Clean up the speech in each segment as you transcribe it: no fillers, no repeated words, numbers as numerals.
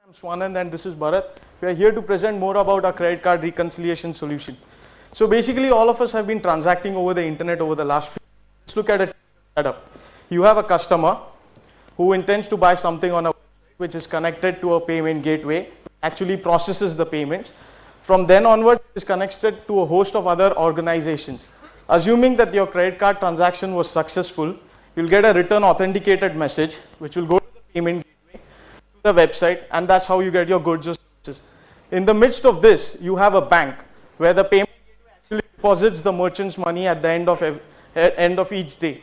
I'm Swanand and this is Bharat. We are here to present more about our credit card reconciliation solution. So basically all of us have been transacting over the internet over the last few years. Let's look at it setup. You have a customer who intends to buy something on a website which is connected to a payment gateway, actually processes the payments. From then onward, it is connected to a host of other organizations. Assuming that your credit card transaction was successful, you'll get a return authenticated message which will go to the payment gateway, to the website, and that's how you get your goods or services. In the midst of this, you have a bank where the payment gateway actually deposits the merchant's money at the end of each day.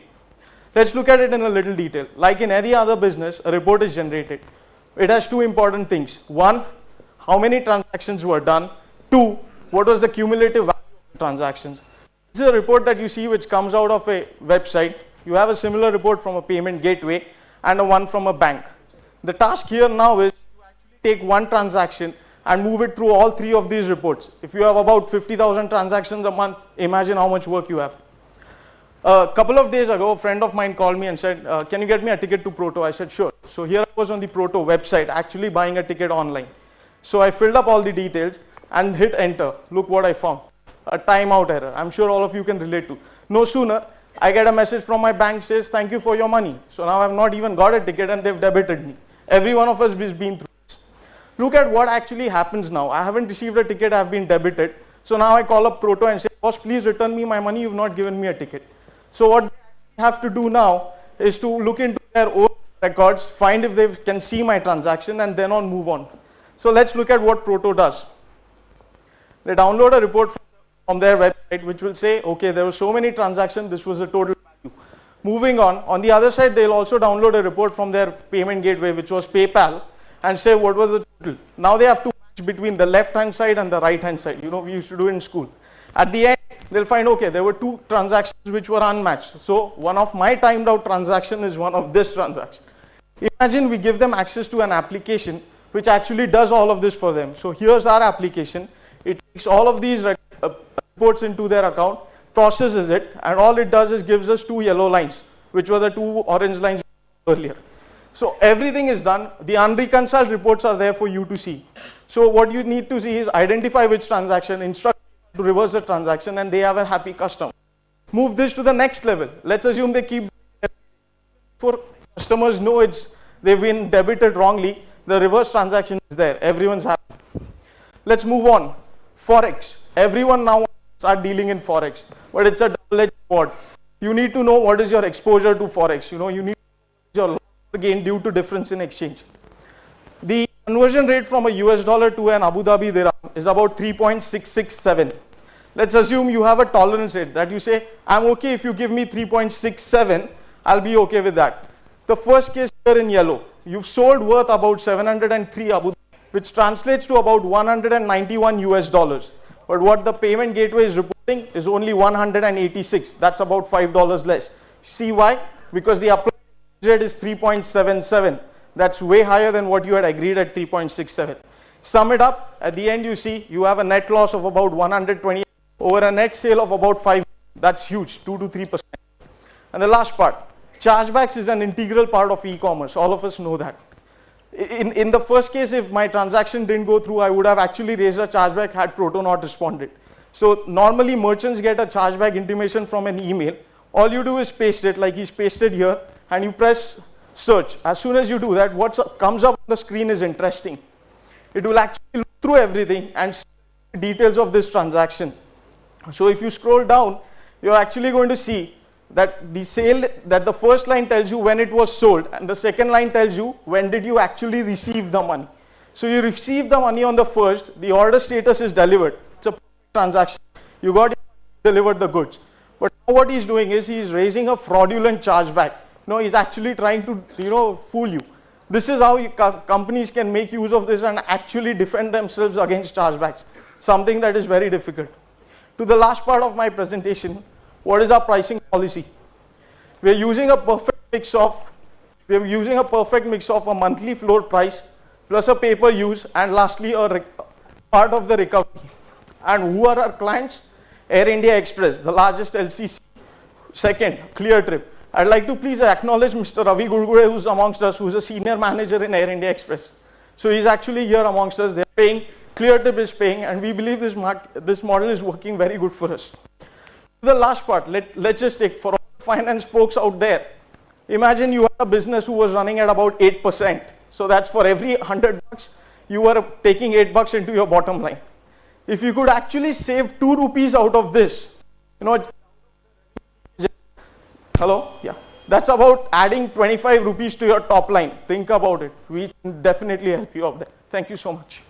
Let's look at it in a little detail. Like in any other business, a report is generated. It has two important things. One, how many transactions were done. Two, what was the cumulative value of the transactions. This is a report that you see which comes out of a website. You have a similar report from a payment gateway and a one from a bank. The task here now is to actually take one transaction and move it through all three of these reports. If you have about 50,000 transactions a month, imagine how much work you have. A couple of days ago, a friend of mine called me and said, can you get me a ticket to Proto? I said, sure. So here I was on the Proto website actually buying a ticket online. So I filled up all the details and hit enter. Look what I found. A timeout error. I'm sure all of you can relate to. No sooner, I get a message from my bank says, thank you for your money. So now I've not even got a ticket and they've debited me. Every one of us has been through this. Look at what actually happens now. I haven't received a ticket, I've been debited. So now I call up Proto and say, boss, please return me my money, you've not given me a ticket. So what they have to do now is to look into their own records, find if they can see my transaction and then on move on. So let's look at what Proto does. They download a report from their website which will say, okay, there were so many transactions, this was the total value. Moving on the other side, they'll also download a report from their payment gateway, which was PayPal, and say what was the total. Now they have to match between the left-hand side and the right-hand side. You know, we used to do it in school. At the end, they'll find, okay, there were two transactions which were unmatched. So one of my timed out transaction is one of this transaction. Imagine we give them access to an application which actually does all of this for them. So here's our application. It takes all of these reports into their account, processes it, and all it does is gives us two yellow lines, which were the two orange lines earlier. So everything is done. The unreconciled reports are there for you to see. So what you need to see is identify which transaction, instruct to reverse the transaction, and they have a happy customer. Move this to the next level. Let's assume they keep, for customers know they've been debited wrongly, the reverse transaction is there. Everyone's happy. Let's move on. Forex. Everyone now start dealing in Forex, but it's a double-edged sword. You need to know what is your exposure to Forex. You know, you need to know your loss gain due to difference in exchange. The conversion rate from a US dollar to an Abu Dhabi dirham is about 3.667. Let's assume you have a tolerance rate that you say, I'm okay if you give me 3.67, I'll be okay with that. The first case here in yellow, you've sold worth about 703 Abu Dhabi, which translates to about 191 US dollars. But what the payment gateway is reporting is only 186. That's about $5 less. See why? Because the applied rate is 3.77. That's way higher than what you had agreed at 3.67. Sum it up, at the end you see you have a net loss of about 120 over a net sale of about 5. That's huge, 2 to 3%. And the last part, chargebacks is an integral part of e-commerce. All of us know that. In the first case, if my transaction didn't go through, I would have actually raised a chargeback had Proto not responded. So normally merchants get a chargeback intimation from an email. All you do is paste it, like he's pasted here, and you press search. As soon as you do that, what comes up on the screen is interesting. It will actually look through everything and see the details of this transaction. So if you scroll down, you're actually going to see that the first line tells you when it was sold and the second line tells you when did you actually receive the money. So you receive the money on the first, the order status is delivered. It's a transaction. You got delivered the goods. But now what he's doing is he's raising a fraudulent chargeback. No, he's actually trying to, fool you. This is how companies can make use of this and actually defend themselves against chargebacks. Something that is very difficult. To the last part of my presentation, what is our pricing policy? We are using a perfect mix of a monthly floor price plus a pay per use and lastly a part of the recovery. And who are our clients? Air India Express, the largest LCC. Second, Clear Trip. I'd like to please acknowledge Mr. Ravi Gurgure, who's amongst us, who's a senior manager in Air India Express. So he's actually here amongst us. They're paying, ClearTip is paying, and we believe this model is working very good for us. The last part, let's just take for all the finance folks out there. Imagine you had a business who was running at about 8%. So that's for every 100 bucks, you were taking 8 bucks into your bottom line. If you could actually save 2 rupees out of this, you know, hello? Yeah. That's about adding 25 rupees to your top line. Think about it. We can definitely help you out there. Thank you so much.